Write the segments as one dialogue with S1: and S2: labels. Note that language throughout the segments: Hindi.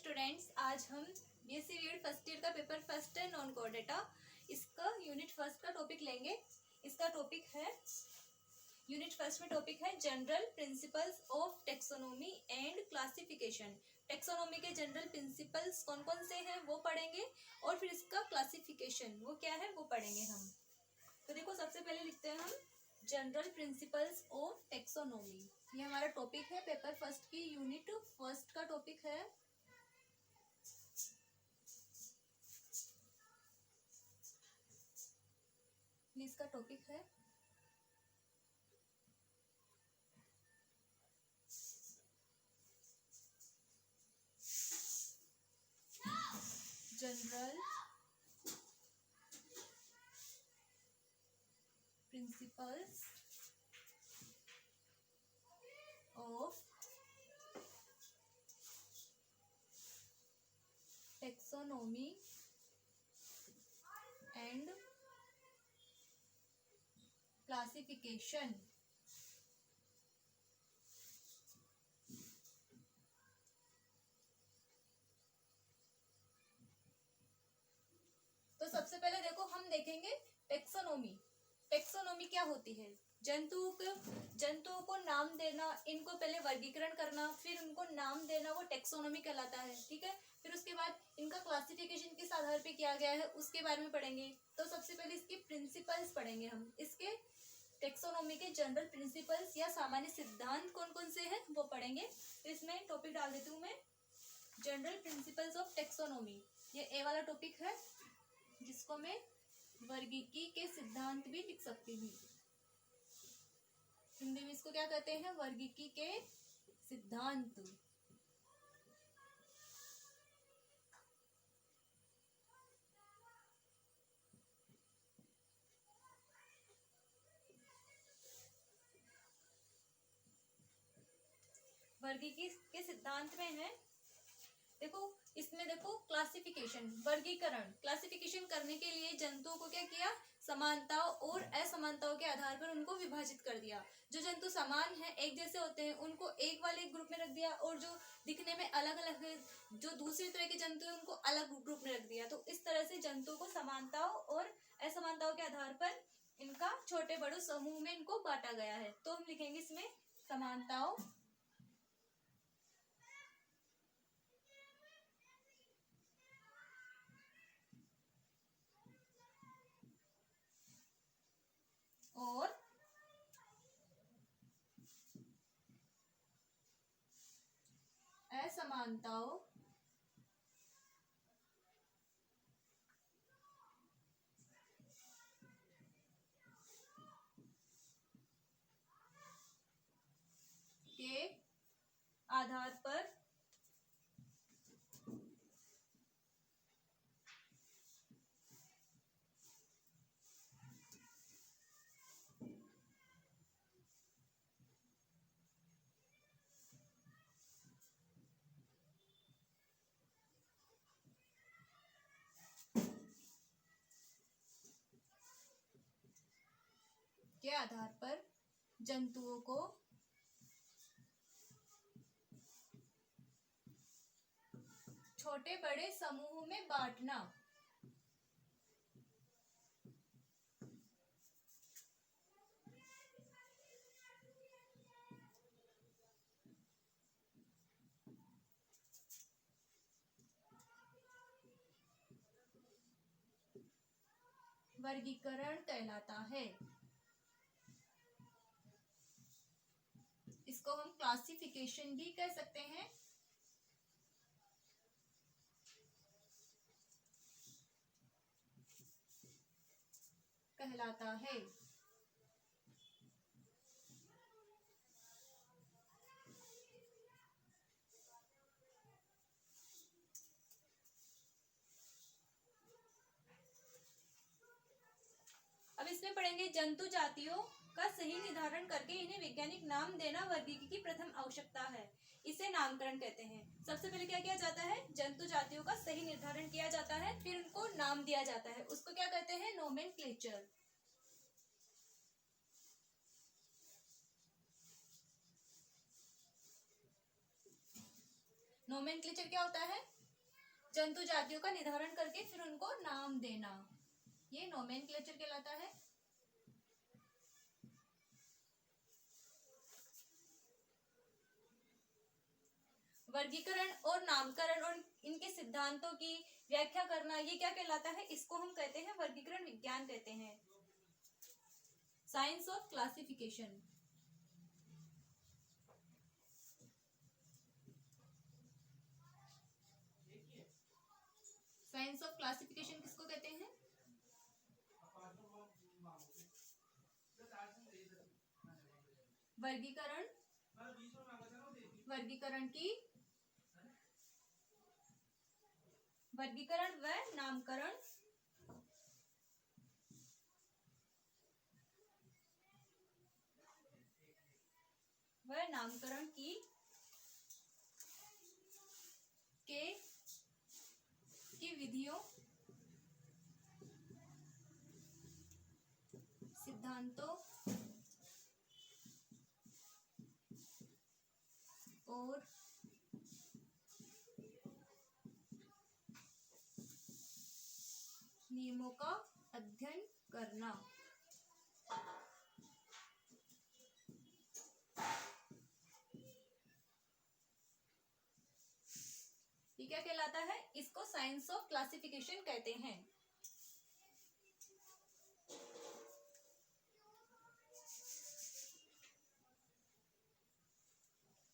S1: स्टूडेंट्स, आज हम बीएससी बीएड फर्स्ट ईयर का पेपर फर्स्ट है नॉन कोर डेटा। इसका यूनिट फर्स्ट का टॉपिक लेंगे। इसका टॉपिक है यूनिट फर्स्ट में टॉपिक है general principles of taxonomy and classification. Taxonomy के जनरल प्रिंसिपल्स कौन कौन से हैं वो पढ़ेंगे और फिर इसका क्लासिफिकेशन वो क्या है वो पढ़ेंगे हम। तो देखो, सबसे पहले लिखते हैं हम जनरल प्रिंसिपल्स ऑफ टेक्सोनोमी। ये हमारा टॉपिक है पेपर फर्स्ट की यूनिट फर्स्ट का टॉपिक है। इसका टॉपिक है general principles of taxonomy and classification. तो सबसे पहले देखो, हम देखेंगे टेक्सोनोमी। टेक्सोनोमी क्या होती है? जंतुओं को नाम देना, इनको पहले वर्गीकरण करना, फिर उनको नाम देना, वो टेक्सोनोमी कहलाता है। ठीक है, फिर उसके बाद इनका क्लासिफिकेशन किस आधार पे किया गया है उसके बारे में पढ़ेंगे। तो सबसे पहले इसके प्रिंसिपल्स पढ़ेंगे हम। इसके टेक्सोनोमी के जनरल प्रिंसिपल्स या सामान्य सिद्धांत कौन कौन से हैं वो पढ़ेंगे। तो इसमें टॉपिक डाल देती हूँ मैं, जनरल प्रिंसिपल्स ऑफ टेक्सोनोमी। ये ए वाला टॉपिक है, जिसको मैं वर्गीकी के सिद्धांत भी लिख सकती हूँ। हिंदी में इसको क्या कहते हैं? वर्गीकी के सिद्धांत। वर्गीकी के सिद्धांत में है, देखो इसमें देखो क्लासिफिकेशन, वर्गीकरण। क्लासिफिकेशन करने के लिए जंतुओं को क्या किया? समानताओं और असमानताओं के आधार पर उनको विभाजित कर दिया। जो जंतु समान है, एक जैसे होते हैं, उनको एक वाले ग्रुप में रख दिया, और जो दिखने में अलग अलग है, जो दूसरी तरह के जंतु है, उनको अलग ग्रुप में रख दिया। तो इस तरह से जंतुओं को समानताओं और असमानताओं के आधार पर इनका छोटे बड़े समूह में इनको बांटा गया है। तो हम लिखेंगे इसमें समानताओं और असमानताओं के आधार पर जंतुओं को छोटे बड़े समूह में बांटना। वर्गीकरण कहलाता है। इसको हम क्लासिफिकेशन भी कह सकते हैं। कहलाता है। अब इसमें पढ़ेंगे जंतु जातियों का सही निर्धारण करके इन्हें वैज्ञानिक नाम देना वर्गीकी की प्रथम आवश्यकता है। इसे नामकरण कहते हैं। सबसे पहले क्या किया जाता है? जंतु जातियों का सही निर्धारण किया जाता है, फिर उनको नाम दिया जाता है। उसको क्या कहते हैं? नोमेनक्लेचर। नोमेनक्लेचर क्या होता है? जंतु जातियों का निर्धारण करके फिर उनको नाम देना, ये नोमेनक्लेचर कहलाता है। वर्गीकरण और नामकरण और इनके सिद्धांतों की व्याख्या करना, ये क्या कहलाता है? इसको हम कहते हैं वर्गीकरण विज्ञान कहते हैं, science of classification. Science of classification किसको कहते हैं? वर्गीकरण, वर्गीकरण व नामकरण की विधियों, सिद्धांतों और नियमों का अध्ययन करना। ये क्या कहलाता है? इसको साइंस ऑफ क्लासिफिकेशन कहते हैं।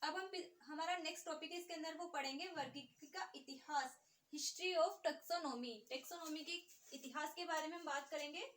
S1: अब हम हमारा नेक्स्ट टॉपिक है, इसके अंदर वो पढ़ेंगे वर्गीकरण का इतिहास, हिस्ट्री ऑफ टैक्सोनॉमी। टैक्सोनॉमी के इतिहास के बारे में हम बात करेंगे।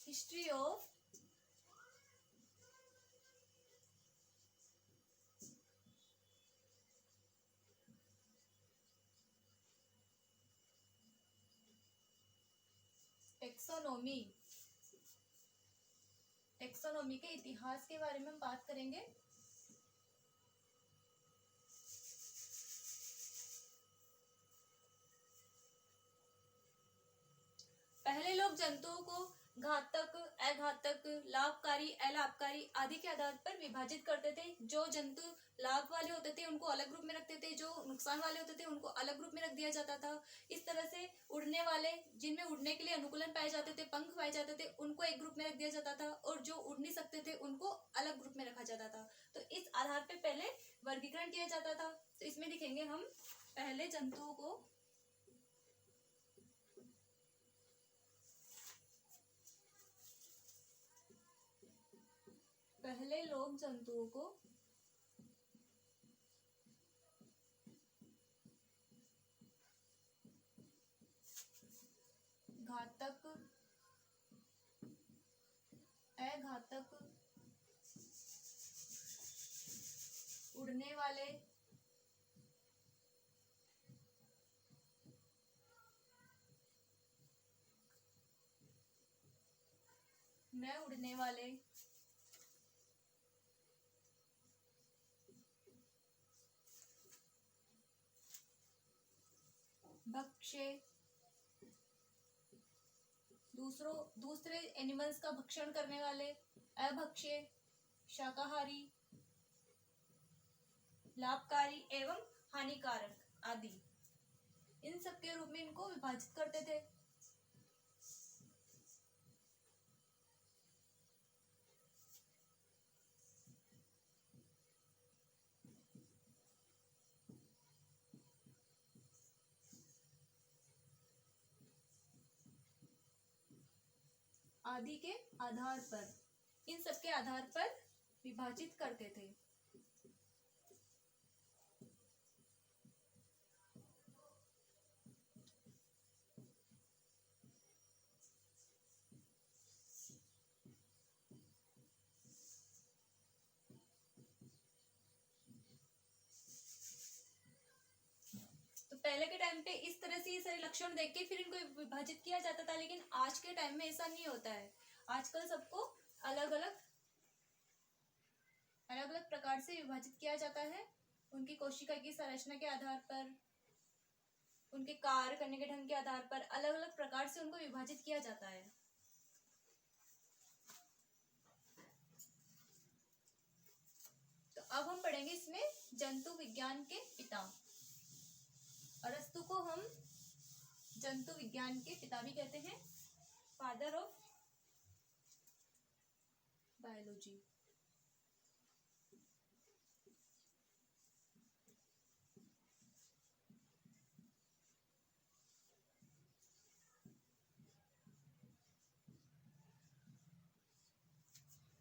S1: हिस्ट्री ऑफ टैक्सोनॉमी, टैक्सोनॉमी के इतिहास के बारे में हम बात करेंगे। पहले लोग जंतुओं को घातक, अघातक, लाभकारी, अलाभकारी आदि के आधार पर विभाजित करते थे। जो जंतु लाभ वाले होते थे उनको अलग ग्रुप में रखते थे, जो नुकसान वाले होते थे उनको अलग ग्रुप में रख दिया जाता था। इस तरह से उड़ने वाले, जिनमें उड़ने के लिए अनुकूलन पाए जाते थे, पंख पाए जाते थे, उनको एक ग्रुप में रख दिया जाता था, और जो उड़ नहीं सकते थे उनको अलग ग्रुप में रखा जाता था। तो इस आधार पर पहले वर्गीकरण किया जाता था। तो इसमें दिखेंगे हम पहले जंतुओं को, पहले लोग जंतुओं को घातक, अघातक, उड़ने वाले, न उड़ने वाले, भक्ष्य, दूसरे एनिमल्स का भक्षण करने वाले, अभक्ष्य, शाकाहारी, लाभकारी एवं हानिकारक आदि, इन सब के रूप में इनको विभाजित करते थे। आदि के आधार पर, इन सब के आधार पर विभाजित करते थे। पहले के टाइम पे इस तरह से ये सारे लक्षण देख के फिर इनको विभाजित किया जाता था, लेकिन आज के टाइम में ऐसा नहीं होता है। आजकल सबको अलग अलग प्रकार से विभाजित किया जाता है, उनकी कोशिका की संरचना के आधार पर, उनके कार्य करने के ढंग के आधार पर अलग अलग प्रकार से उनको विभाजित किया जाता है। तो अब हम पढ़ेंगे इसमें जंतु विज्ञान के पिता। अरस्तु को हम जंतु विज्ञान के पिता भी कहते हैं, फादर ऑफ बायोलॉजी।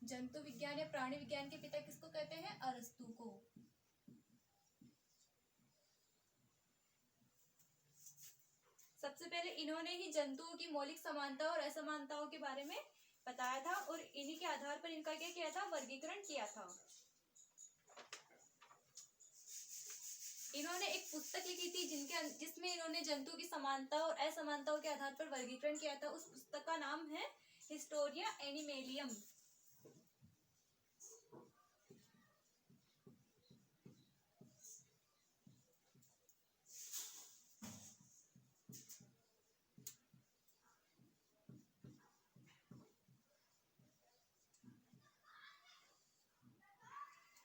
S1: जंतु विज्ञान या प्राणी विज्ञान के पिता किसको कहते हैं? अरस्तु को। सबसे पहले इन्होंने ही जंतुओं की मौलिक समानता और असमानताओं के बारे में बताया था और इन्हीं के आधार पर इनका क्या किया था? वर्गीकरण किया था। इन्होंने एक पुस्तक लिखी थी जिसमें इन्होंने जंतु की समानता और असमानताओं के आधार पर वर्गीकरण किया था। उस पुस्तक का नाम है हिस्टोरिया एनिमेलियम।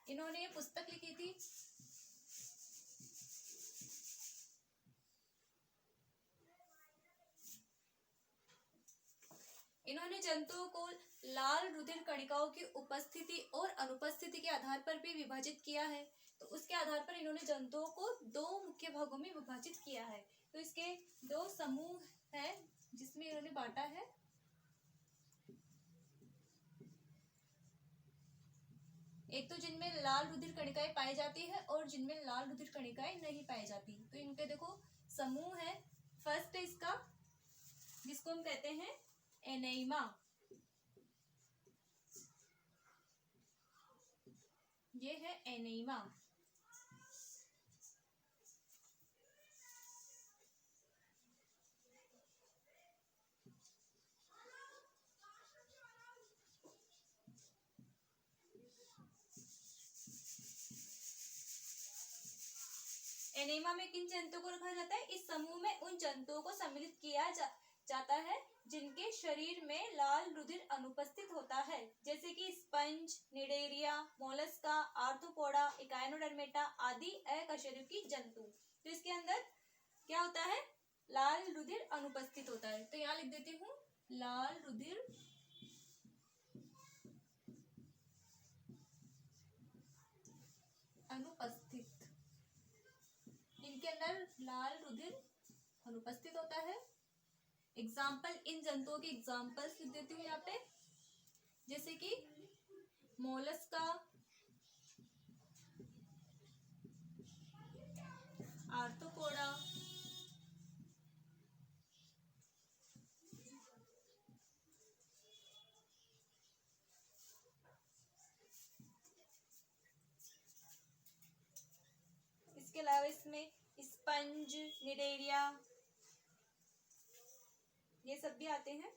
S1: इन्होंने ये पुस्तक लिखी थी। इन्होंने जंतुओं को लाल रुधिर कणिकाओं की उपस्थिति और अनुपस्थिति के आधार पर भी विभाजित किया है। तो उसके आधार पर इन्होंने जंतुओं को दो मुख्य भागों में विभाजित किया है। तो इसके दो समूह हैं जिसमें इन्होंने बांटा है। एक तो जिनमें लाल रुधिर कणिकाएं पाई जाती है और जिनमें लाल रुधिर कणिकाएं नहीं पाई जाती। तो इनके देखो समूह है। फर्स्ट है इसका, जिसको हम कहते हैं एनेइमा। ये है एनेइमा। एनेमा में किन जंतुओं को रखा जाता है? इस समूह में उन जंतुओं को सम्मिलित किया जाता है जिनके शरीर में लाल रुधिर अनुपस्थित होता है, जैसे कि sponge, Cnidaria, Mollusca, arthropoda, Echinodermata आदि अकशेरुकी जंतु। तो इसके अंदर क्या होता है? लाल रुधिर अनुपस्थित होता है। तो यहाँ लिख देती हूँ लाल रुधिर अनुपस्थित। इनके अंदर लाल रुधिर अनुपस्थित होता है। एग्जाम्पल, इन जंतुओं के एग्जाम्पल्स लिख देती हूँ यहाँ पे, जैसे कि मोलस्का, आर्थ्रोपोडा, इसके अलावा इसमें स्पंज, निडेरिया, ये सब भी आते हैं।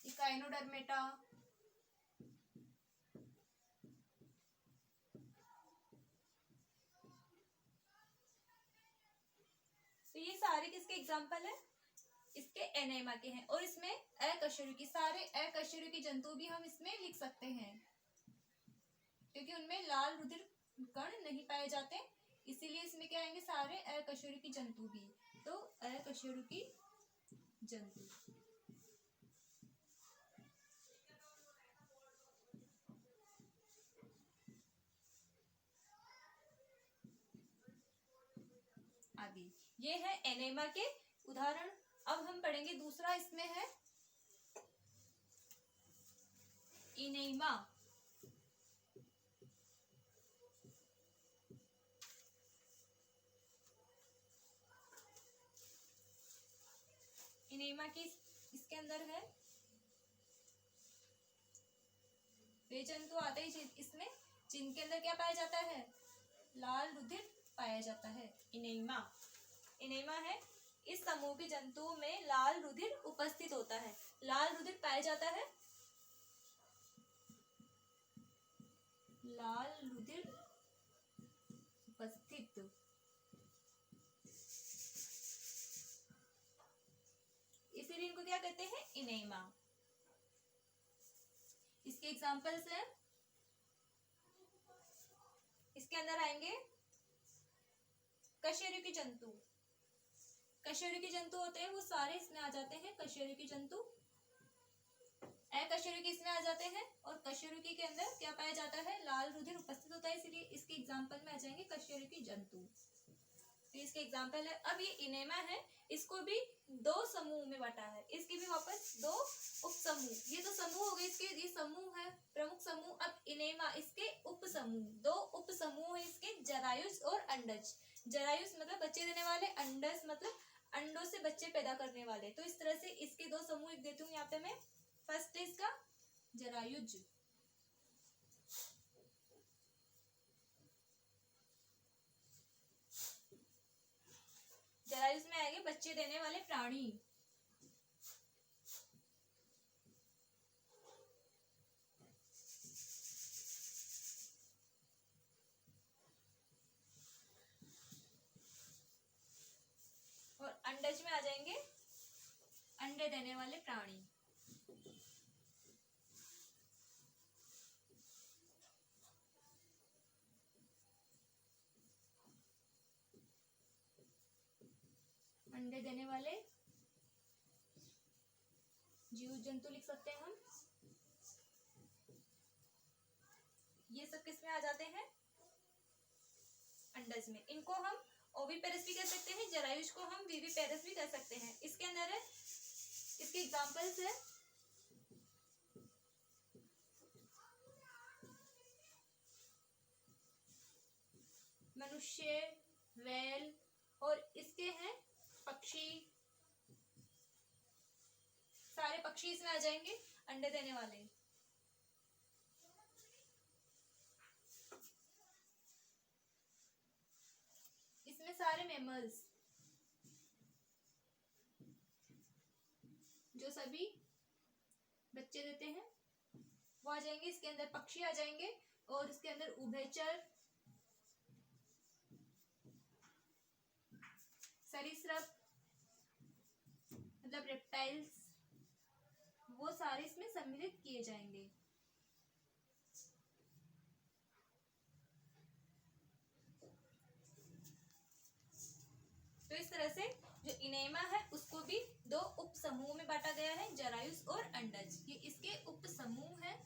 S1: इकाइनोडर्मेटा, तो ये सारे किसके एग्जाम्पल है? इसके एनेमा के हैं। और इसमें अकशेरुकी, सारे अकशेरुकी जंतु भी हम इसमें लिख सकते हैं क्योंकि उनमें लाल रुधिर कण नहीं पाए जाते, इसीलिए इसमें क्या आएंगे? सारे अकशेरुकी जंतु भी। तो अकशेरुकी जंतु। आदि ये है एनेमा के उदाहरण। अब हम पढ़ेंगे दूसरा, इसमें है इनेमा। इनेमा की इसके अंदर है, वे जंतु आते ही इसमें जिनके अंदर क्या पाया जाता है, लाल रुधिर पाया जाता है। इनेमा, इनेमा है इस समूह के जंतुओं में लाल रुधिर उपस्थित होता है, लाल रुधिर पाया जाता है, लाल रुधिर उपस्थित, इसीलिए इनको क्या कहते हैं, इनेमा। इसके एग्जांपल्स हैं, इसके अंदर आएंगे कशेरुकी जंतु, कशेरुकी जंतु होते हैं वो सारे इसमें आ जाते हैं, कशेरुकी जंतु, अकशेरुकी इसमें आ जाते हैं, और कशेरुकी के अंदर क्या पाया जाता है, लाल रुधिर उपस्थित होता है, इसलिए इसके एग्जांपल में आ जाएंगे कशेरुकी जंतु। तो इसके एग्जांपल है। अब ये इनेमा है, इसको भी दो समूह में बांटा है, इसके भी वापस दो उप समूह, ये तो समूह हो गए इसके, ये समूह है प्रमुख समूह। अब इनेमा इसके उप समूह, दो उप समूह है इसके, जरायुज और अंडज। जरायुज मतलब बच्चे देने वाले, अंडज मतलब अंडों से बच्चे पैदा करने वाले। तो इस तरह से इसके दो समूह देती हूँ यहाँ पे मैं। फर्स्ट है इसका जरायुज, जरायुज में आएंगे बच्चे देने वाले प्राणी, और अंडज में आ जाएंगे अंडे देने वाले प्राणी। अंडे देने वाले जीव जंतु लिख सकते हैं हम। ये सब किस में आ जाते हैं, अंडज में। इनको हम ओविपेरस भी कह सकते हैं, जरायुज को हम विविपेरस भी कह सकते हैं। इसके अंदर है, इसके एग्जांपल्स है मनुष्य, वैल, और इसके हैं पक्षी, सारे पक्षी इसमें आ जाएंगे अंडे देने वाले। इसमें सारे मैमल्स जो सभी बच्चे देते हैं वो आ जाएंगे, इसके अंदर पक्षी आ जाएंगे, और इसके अंदर उभयचर, सरीसृप मतलब रेप्टाइल्स, वो सारे इसमें सम्मिलित किए जाएंगे। तो इस तरह से जो इनेमा है उसको भी दो उप समूह में बांटा गया है, जरायुज और अंडज, ये इसके उप समूह है।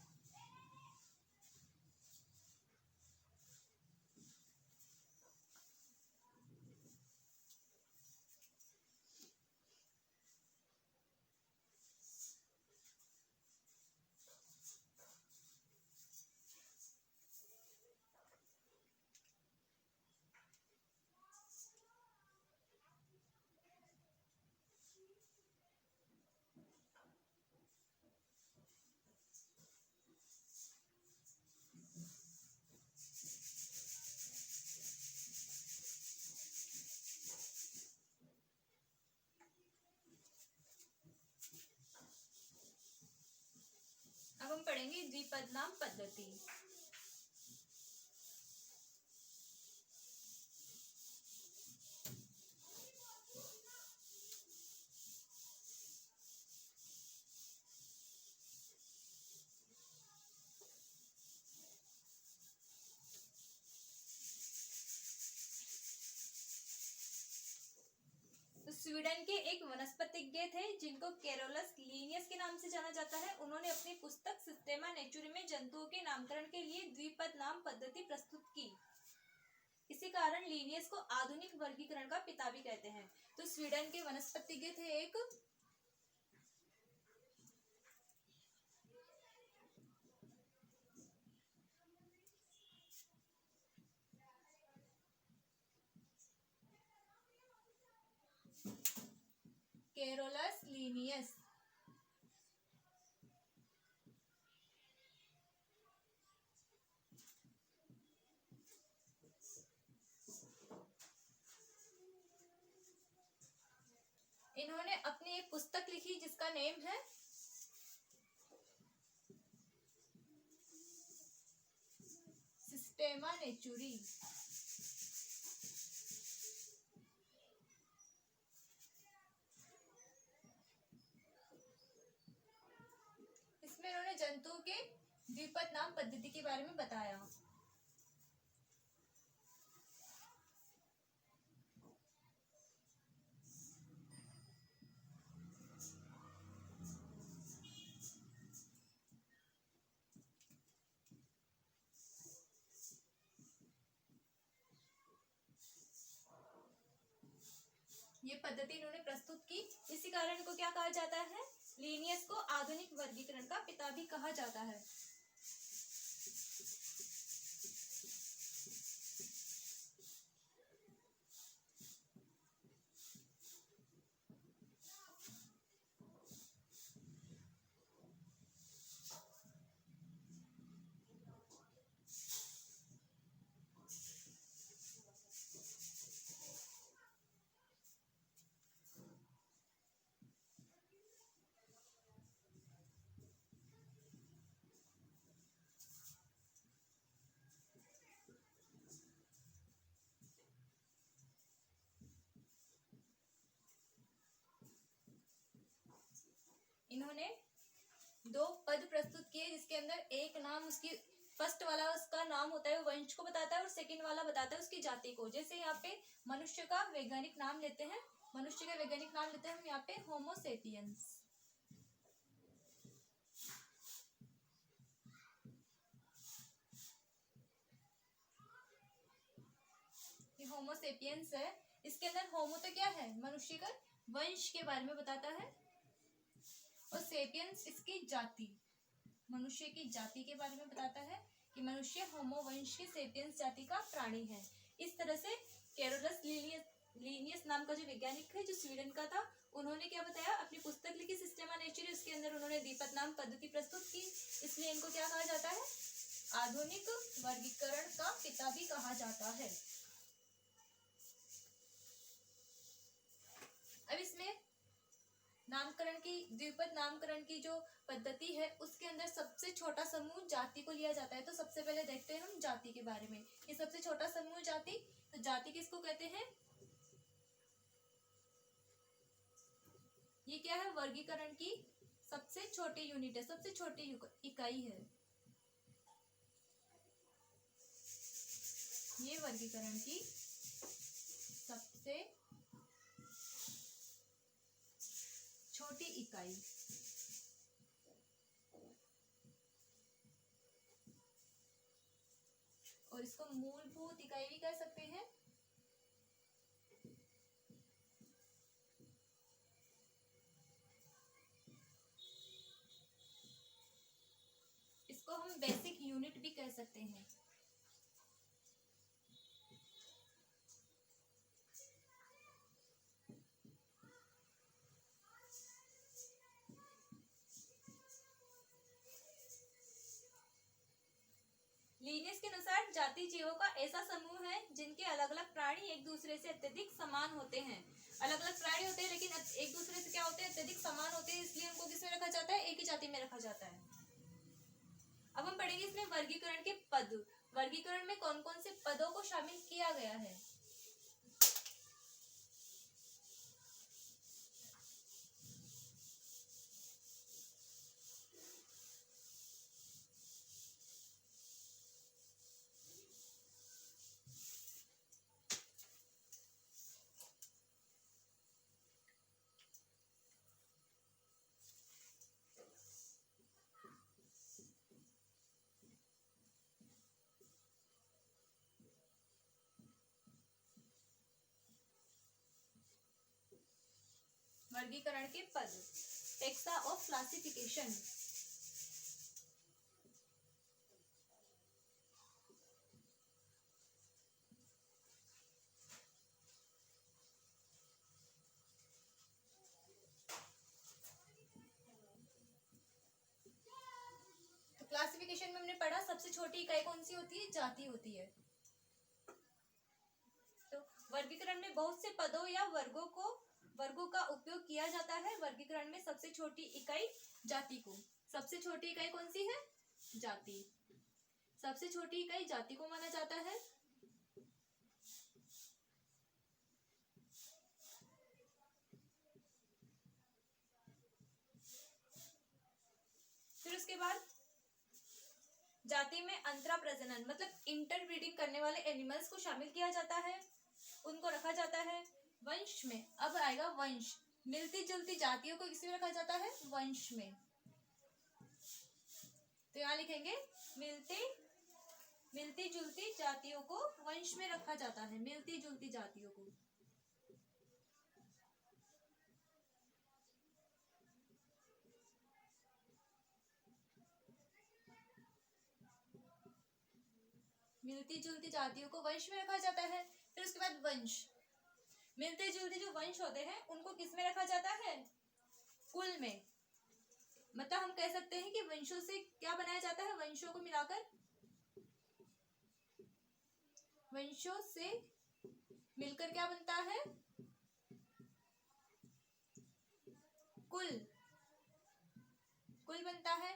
S1: अब हम पढ़ेंगे द्विपद नाम पद्धति। स्वीडन के एक वनस्पतिज्ञ थे जिनको कैरोलस लीनियस के नाम से जाना जाता है। उन्होंने अपनी पुस्तक सिस्टेमा नेचुरी में जंतुओं के नामकरण के लिए द्विपद नाम पद्धति प्रस्तुत की। इसी कारण लीनियस को आधुनिक वर्गीकरण का पिता भी कहते हैं। तो स्वीडन के वनस्पतिज्ञ थे एक, कैरोलस लीनियस। इन्होंने अपनी एक पुस्तक लिखी जिसका नेम है सिस्टेमा नेचुरी। इसमें इन्होंने जंतुओं के द्विपद नाम पद्धति के बारे में बताया। ये पद्धति इन्होंने प्रस्तुत की, इसी कारण को क्या कहा जाता है, लीनियस को आधुनिक वर्गीकरण का पिता भी कहा जाता है। इन्होंने दो पद प्रस्तुत किए जिसके अंदर एक नाम उसकी फर्स्ट वाला उसका नाम होता है वो वंश को बताता है और सेकंड वाला बताता है उसकी जाति को। जैसे यहाँ पे मनुष्य का वैज्ञानिक नाम लेते हैं, मनुष्य का वैज्ञानिक नाम लेते हैं हम यहाँ पे होमो सेपियंस। ये होमो सेपियंस है। इसके अंदर होमो तो क्या है, मनुष्य का वंश के बारे में बताता है और सेपियंस इसकी जाति, मनुष्य की जाति के बारे में बताता है कि मनुष्य होमो वंश की सेपियंस जाति का प्राणी है। इस तरह से कैरोलस लीनियस नाम का जो वैज्ञानिक है जो स्वीडन का था, उन्होंने क्या बताया, अपनी पुस्तक लिखी सिस्टेमा नेचुरी, उसके अंदर उन्होंने द्विपद नाम पद्धति प्रस्तुत की, इसलिए इनको क्या कहा जाता है, आधुनिक वर्गीकरण का पिता भी कहा जाता है। अब इसमें नामकरण की, द्विपद नामकरण की जो पद्धति है उसके अंदर सबसे छोटा समूह जाति को लिया जाता है। तो सबसे पहले देखते हैं हम जाति के बारे में। ये सबसे छोटा समूह जाति, तो जाति किसको कहते हैं, ये क्या है, वर्गीकरण की सबसे छोटी यूनिट है, सबसे छोटी इकाई है। ये वर्गीकरण की सबसे छोटी इकाई। और इसको मूलभूत इकाई भी कह सकते हैं। इसको हम बेसिक यूनिट भी कह सकते हैं। लीनियस के अनुसार जाति जीवों का ऐसा समूह है जिनके अलग अलग प्राणी एक दूसरे से अत्यधिक समान होते हैं। अलग अलग प्राणी होते हैं लेकिन एक दूसरे से क्या होते हैं, अत्यधिक समान होते हैं, इसलिए उनको किसमें रखा जाता है, एक ही जाति में रखा जाता है। अब हम पढ़ेंगे इसमें वर्गीकरण के पद। वर्गीकरण में कौन कौन से पदों को शामिल किया गया है। वर्गीकरण के पद, टेक्सा ऑफ क्लासिफिकेशन। सबसे छोटी इकाई कौन सी होती है? जाति होती है। तो वर्गीकरण में बहुत से पदों या वर्गों का उपयोग किया जाता है। वर्गीकरण में सबसे छोटी इकाई जाति को, सबसे छोटी इकाई कौन सी है? जाति। सबसे छोटी इकाई जाति को माना जाता है। फिर उसके बाद जाति में अंतरा प्रजनन मतलब इंटरब्रीडिंग करने वाले एनिमल्स को शामिल किया जाता है, उनको रखा जाता है। वंश में अब आएगा वंश। मिलती जुलती जातियों को किसमें रखा जाता है? वंश में। तो यहाँ लिखेंगे मिलती जुलती जातियों को वंश में रखा जाता है। मिलती जुलती जातियों को। मिलती जुलती जातियों को वंश में रखा जाता है। फिर उसके बाद वंश, मिलते जुलते जो वंश होते हैं उनको किस में रखा जाता है? कुल में। मतलब हम कह सकते हैं कि वंशों से क्या बनाया जाता है? वंशों को मिलाकर, वंशों से मिलकर क्या बनता है? कुल बनता है।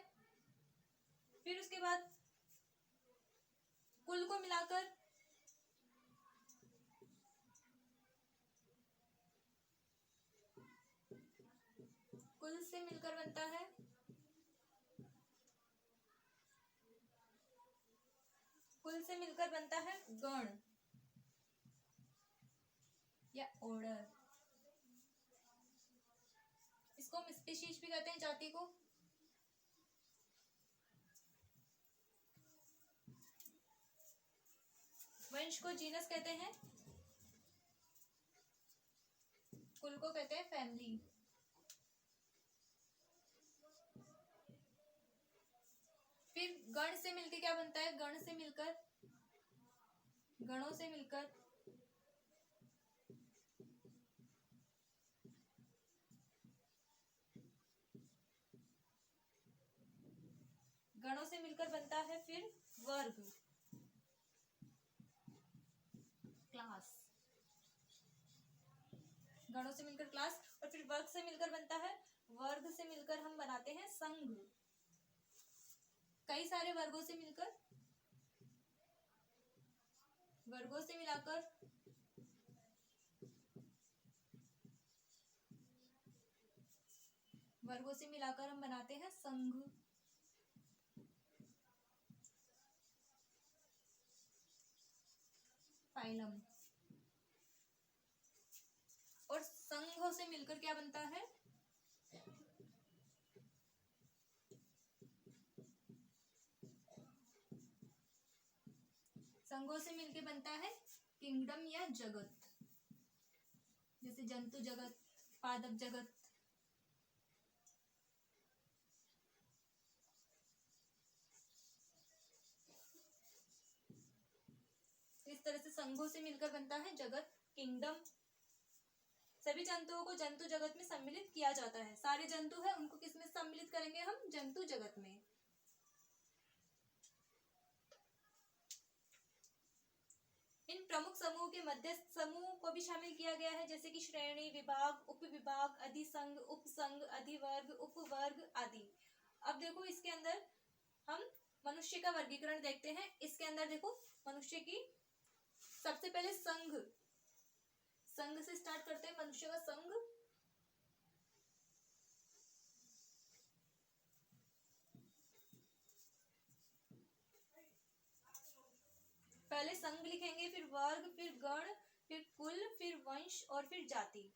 S1: फिर उसके बाद कुल को मिलाकर कुल से मिलकर बनता है गण या ऑर्डर। इसको हम स्पीशीज भी कहते हैं जाति को। वंश को जीनस कहते हैं, कुल को कहते हैं फैमिली। फिर गण से मिलकर क्या बनता है? गणों से मिलकर बनता है फिर वर्ग, क्लास। गणों से मिलकर क्लास, और फिर वर्ग से मिलकर बनता है, वर्ग से मिलकर हम बनाते हैं संघ। कई सारे वर्गों से मिलकर, वर्गों से मिलाकर हम बनाते हैं संघ। फाइलम। और संघों से मिलकर क्या बनता है? संघों से मिलकर बनता है किंगडम या जगत। जैसे जंतु जगत, पादप जगत। इस तरह से संघों से मिलकर बनता है जगत, किंगडम। सभी जंतुओं को जंतु जगत में सम्मिलित किया जाता है। सारे जंतु हैं उनको किसमें सम्मिलित करेंगे हम? जंतु जगत में। इन प्रमुख समूह के मध्यस्थ समूह को भी शामिल किया गया है, जैसे कि श्रेणी, विभाग, उपविभाग, अधिसंघ, उपसंघ, अधिवर्ग, उपवर्ग आदि। अब देखो इसके अंदर हम मनुष्य का वर्गीकरण देखते हैं। इसके अंदर देखो मनुष्य की सबसे पहले संघ से स्टार्ट करते हैं। मनुष्य का संघ, पहले संघ लिखेंगे, फिर वर्ग, फिर गण, फिर कुल, फिर वंश और फिर जाति।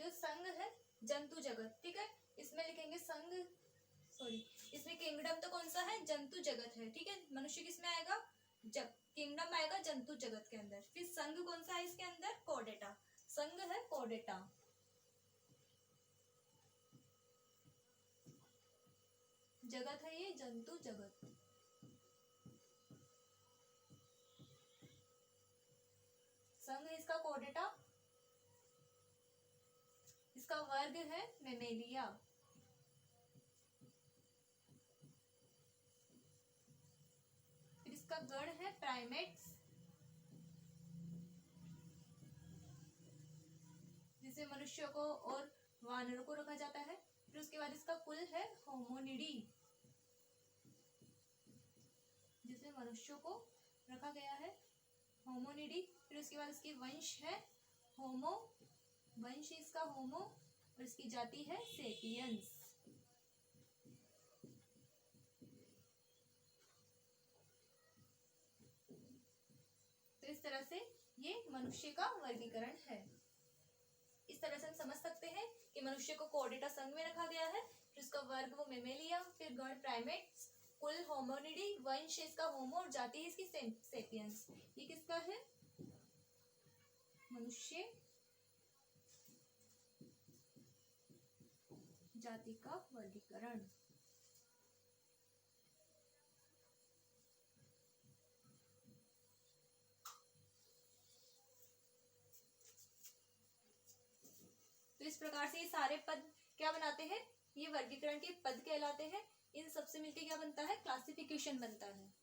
S1: जो संघ है जंतु जगत, ठीक है, इसमें लिखेंगे संघ, सॉरी इसमें किंगडम तो कौन सा है, जंतु जगत है, ठीक है। मनुष्य किसमें आएगा, जब किंगडम आएगा जंतु जगत के अंदर। फिर संघ कौन सा है इसके अंदर, कोडेटा, संघ है कोडेटा। जगत है ये जंतु जगत। संघ है इसका कोडेटा, इसका वर्ग है मेमेलिया, फिर इसका गण है प्राइमेट्स, जिसे मनुष्य को और वानरों को रखा जाता है। फिर उसके बाद इसका कुल है होमोनिडी, जिसे मनुष्यों को रखा गया है, होमोनिडी। फिर उसके बाद इसकी वंश है होमो, वंश इसका होमो, और इसकी जाति है सेपियंस। तो इस तरह से ये मनुष्य का वर्गीकरण है। इस तरह से हम समझ सकते हैं कि मनुष्य को कोर्डेटा संघ में रखा गया है, फिर उसका वर्ग वो मेमेलिया, फिर गण प्राइमेट्स, कुल होमोनिडी, वंश इसका होमो और जाति इसकी सेपियंस। ये किसका है, मनुष्य जाति का वर्गीकरण। तो इस प्रकार से ये सारे पद क्या बनाते हैं, ये वर्गीकरण के पद कहलाते हैं। इन सबसे मिलकर क्या बनता है, क्लासिफिकेशन बनता है।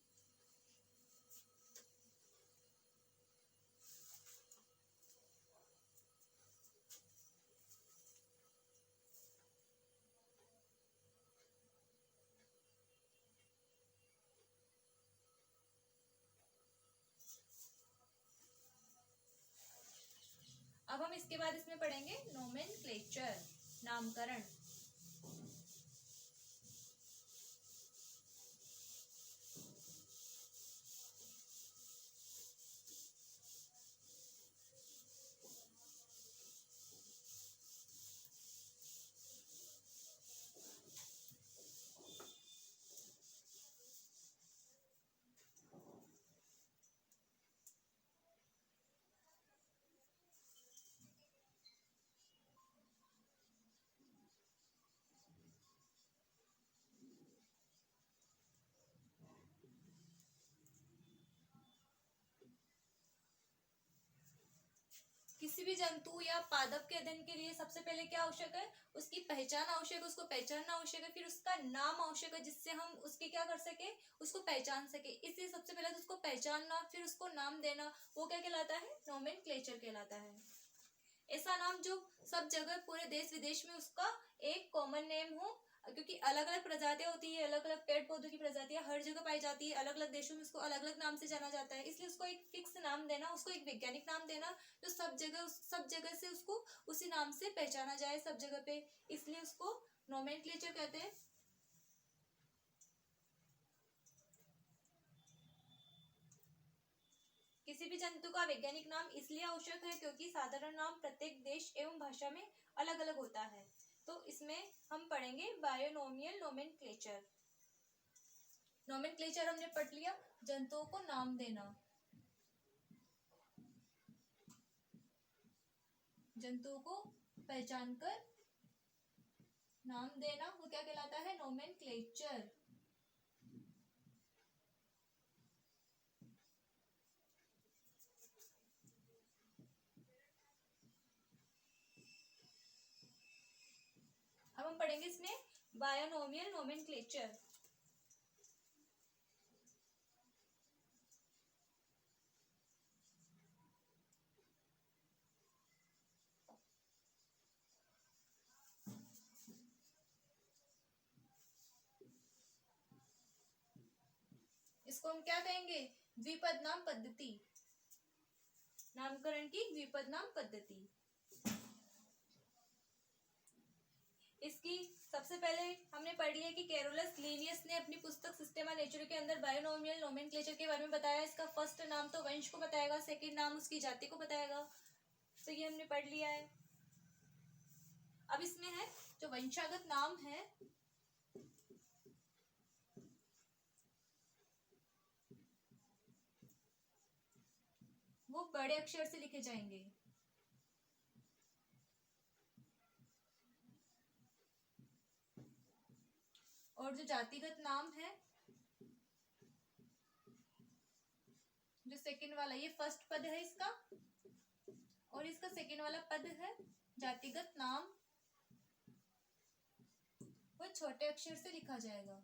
S1: अब हम इसके बाद इसमें पढ़ेंगे नोमेनक्लेचर, नामकरण। किसी भी जंतु या पादप के अध्ययन के लिए सबसे पहले क्या आवश्यक है, उसकी पहचान आवश्यक है, उसको पहचानना आवश्यक है, फिर उसका नाम आवश्यक है, जिससे हम उसके क्या कर सके, उसको पहचान सके। इसलिए सबसे पहले तो उसको पहचानना, फिर उसको नाम देना, वो क्या कहलाता है, नोमेनक्लेचर कहलाता है। ऐसा नाम जो सब जगह पूरे देश विदेश में उसका एक कॉमन नेम हो, क्योंकि अलग अलग प्रजातियां होती है, अलग अलग पेड़ पौधों की प्रजातियां हर जगह पाई जाती है, अलग अलग देशों में उसको अलग अलग नाम से जाना जाता है। इसलिए उसको एक फिक्स नाम देना, उसको एक वैज्ञानिक नाम देना जो सब जगह से उसको उसी नाम से पहचाना जाए सब जगह पे, इसलिए उसको नोमेनक्लेचर कहते हैं। किसी भी जंतु का वैज्ञानिक नाम इसलिए आवश्यक है क्योंकि साधारण नाम प्रत्येक देश एवं भाषा में अलग अलग होता है। तो इसमें हम पढ़ेंगे बायोनोमियल नोमेनक्लेचर। नोमेनक्लेचर हमने पढ़ लिया, जंतुओं को नाम देना, जंतुओं को पहचान कर नाम देना, वो क्या कहलाता है, नोमेनक्लेचर। अब हम पढ़ेंगे इसमें बायोनोमियल नोमेनक्लेचर। इसको हम क्या कहेंगे, द्विपद नाम पद्धति, नामकरण की द्विपद नाम पद्धति। इसकी सबसे पहले हमने पढ़ लिया कि कैरोलस लिनियस ने अपनी पुस्तक सिस्टेमा नेचुरा के अंदर बायोनोमियल नोमेनक्लेचर के बारे में बताया। इसका फर्स्ट नाम तो वंश को बताएगा, सेकंड नाम उसकी जाति को बताएगा, तो ये हमने पढ़ लिया है। अब इसमें है जो वंशागत नाम है वो बड़े अक्षर से लिखे जाएंगे। और जो जातिगत नाम है, जो सेकंड वाला, ये फर्स्ट पद है इसका, और इसका सेकंड वाला पद है जातिगत नाम, वो छोटे अक्षर से लिखा जाएगा।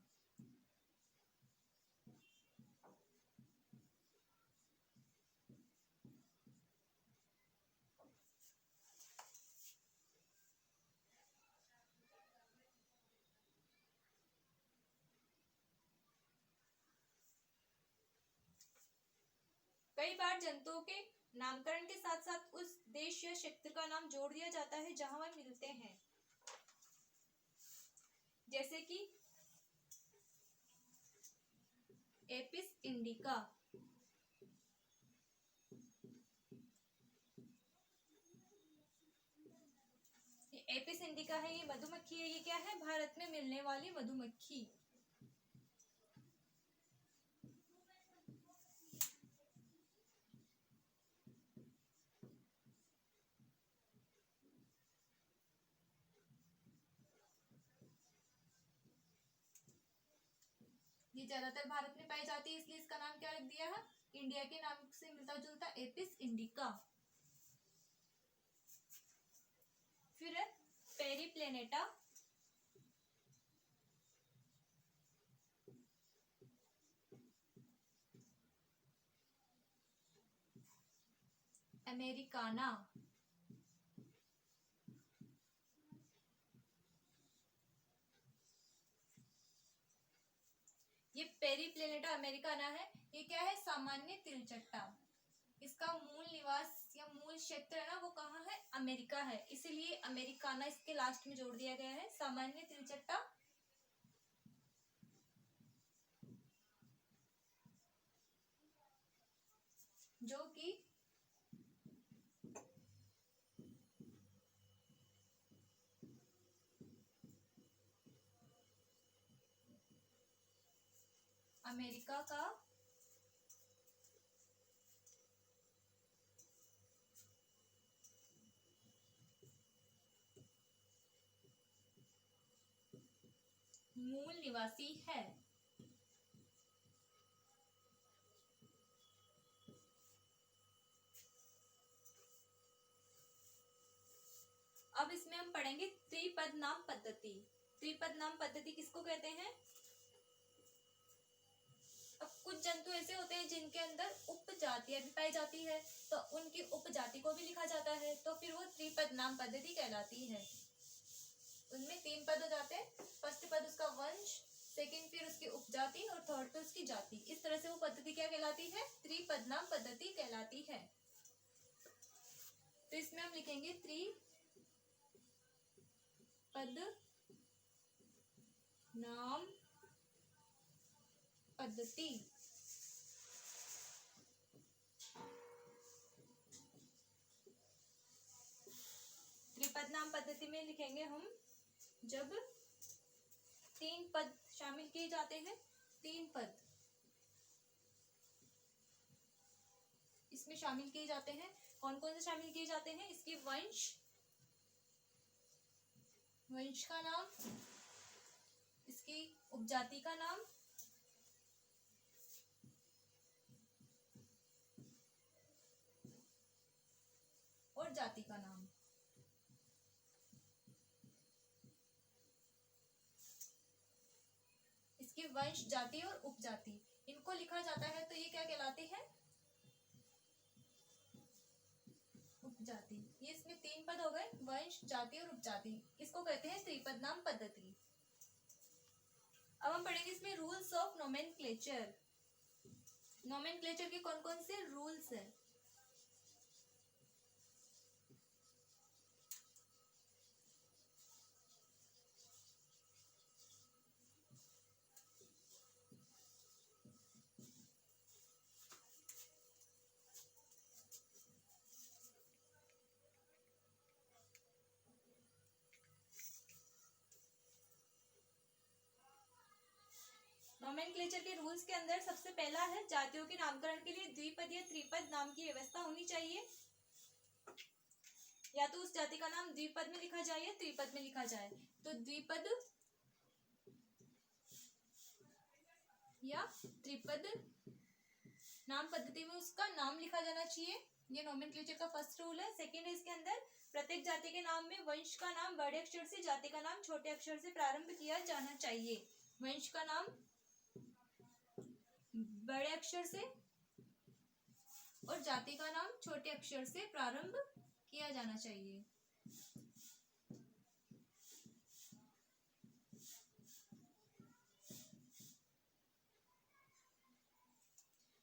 S1: कई बार जंतुओं के नामकरण के साथ साथ उस देश या क्षेत्र का नाम जोड़ दिया जाता है जहां वह मिलते हैं, जैसे कि एपिस इंडिका। ये एपिस इंडिका है, ये मधुमक्खी है। ये क्या है? भारत में मिलने वाली मधुमक्खी। ये ज्यादातर भारत में पाई जाती है, इसलिए इसका नाम क्या रख दिया है? इंडिया के नाम से मिलता जुलता एपिस इंडिका। फिर है पेरीप्लेनेटा, अमेरिकाना, ये पेरीप्लेनेटा अमेरिकाना है। ये क्या है? सामान्य तिलचट्टा। इसका मूल निवास या मूल क्षेत्र है ना, वो कहाँ है? अमेरिका है, इसीलिए अमेरिकाना इसके लास्ट में जोड़ दिया गया है। सामान्य तिलचट्टा जो कि अमेरिका का मूल निवासी है। अब इसमें हम पढ़ेंगे त्रिपद नाम पद्धति। त्रिपद नाम पद्धति किसको कहते हैं? अब कुछ जंतु ऐसे होते हैं जिनके अंदर उपजातियां भी पाई जाती है, तो उनकी उपजाति को भी लिखा जाता है, तो फिर वो त्रिपद नाम पद्धति कहलाती है। उनमें 3 पद हो जाते हैं। फर्स्ट पद उसका वंश, सेकंड फिर उसकी उपजाति, और थर्ड पे उसकी जाति। इस तरह से वो पद्धति क्या कहलाती है? त्रिपद नाम पद्धति कहलाती है। तो इसमें हम लिखेंगे त्रिपद नाम पद्धति। त्रिपद नाम पद्धति में लिखेंगे हम जब 3 पद शामिल किए जाते हैं। 3 पद इसमें शामिल किए जाते हैं। कौन कौन से शामिल किए जाते हैं? इसकी वंश, वंश का नाम, इसकी उपजाति का नाम, और जाति का नाम। इसकी वंश, जाति और उपजाति, इनको लिखा जाता है, तो ये क्या कहलाते हैं? उपजाति। ये इसमें 3 पद हो गए, वंश, जाति और उपजाति। इसको कहते हैं त्रिपद नाम पद्धति। अब हम पढ़ेंगे इसमें रूल्स ऑफ नोमेनक्लेचर। नोमेनक्लेचर के कौन कौन से रूल्स हैं? नोमेनक्लेचर के रूल्स के अंदर सबसे पहला है जातियों के नामकरण के लिए द्विपद या त्रिपद नाम की व्यवस्था होनी चाहिए। या तो उस जाति का नाम द्विपद में लिखा जाए या त्रिपद में लिखा जाए। तो द्विपद या त्रिपद नाम पद्धति में उसका नाम लिखा जाना चाहिए। ये नोमेनक्लेचर का फर्स्ट रूल है। सेकंड है इसके अंदर प्रत्येक जाति के नाम में वंश का नाम बड़े अक्षर से, जाति का नाम छोटे अक्षर से प्रारंभ किया जाना चाहिए। वंश का नाम बड़े अक्षर से और जाति का नाम छोटे अक्षर से प्रारंभ किया जाना चाहिए।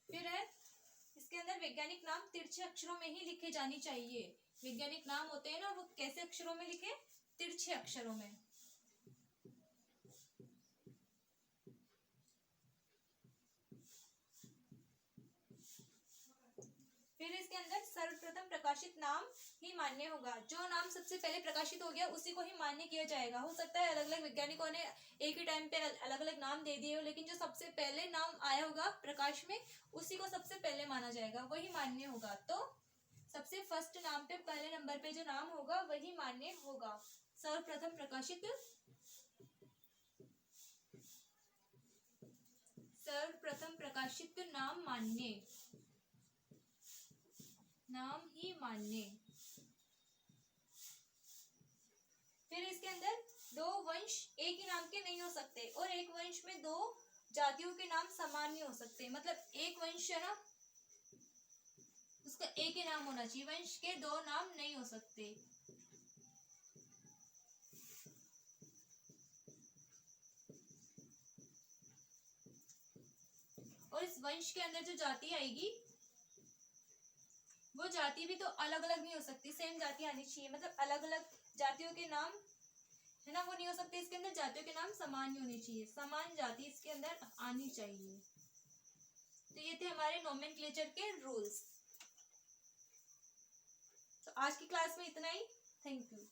S1: फिर है इसके अंदर वैज्ञानिक नाम तिरछे अक्षरों में ही लिखे जानी चाहिए। वैज्ञानिक नाम होते हैं ना, वो कैसे अक्षरों में लिखे? तिरछे अक्षरों में। फिर इसके अंदर सर्वप्रथम प्रकाशित नाम ही मान्य होगा। जो नाम सबसे पहले प्रकाशित हो गया उसी को ही मान्य किया जाएगा। हो सकता है अलग अलग वैज्ञानिकों ने एक ही टाइम पे अलग अलग नाम दे दिए हो, लेकिन जो सबसे पहले नाम आया होगा प्रकाश में उसी को सबसे पहले माना जाएगा, वही मान्य होगा। तो सबसे फर्स्ट नाम पे पहले नंबर पे जो नाम होगा वही मान्य होगा। सर्वप्रथम प्रकाशित नाम मान्य, नाम ही मान्य। फिर इसके अंदर दो वंश एक ही नाम के नहीं हो सकते और एक वंश में दो जातियों के नाम समान नहीं हो सकते। मतलब एक वंश है ना, उसका एक ही नाम होना चाहिए, वंश के दो नाम नहीं हो सकते। और इस वंश के अंदर जो जाति आएगी वो जाति भी तो अलग अलग नहीं हो सकती, सेम जाति आनी चाहिए। मतलब अलग अलग जातियों के नाम है ना, वो नहीं हो सकते। इसके अंदर जातियों के नाम समान नहीं होने चाहिए, समान जाति इसके अंदर आनी चाहिए। तो ये थे हमारे नोमेनक्लेचर के रूल्स। तो आज की क्लास में इतना ही। Thank you.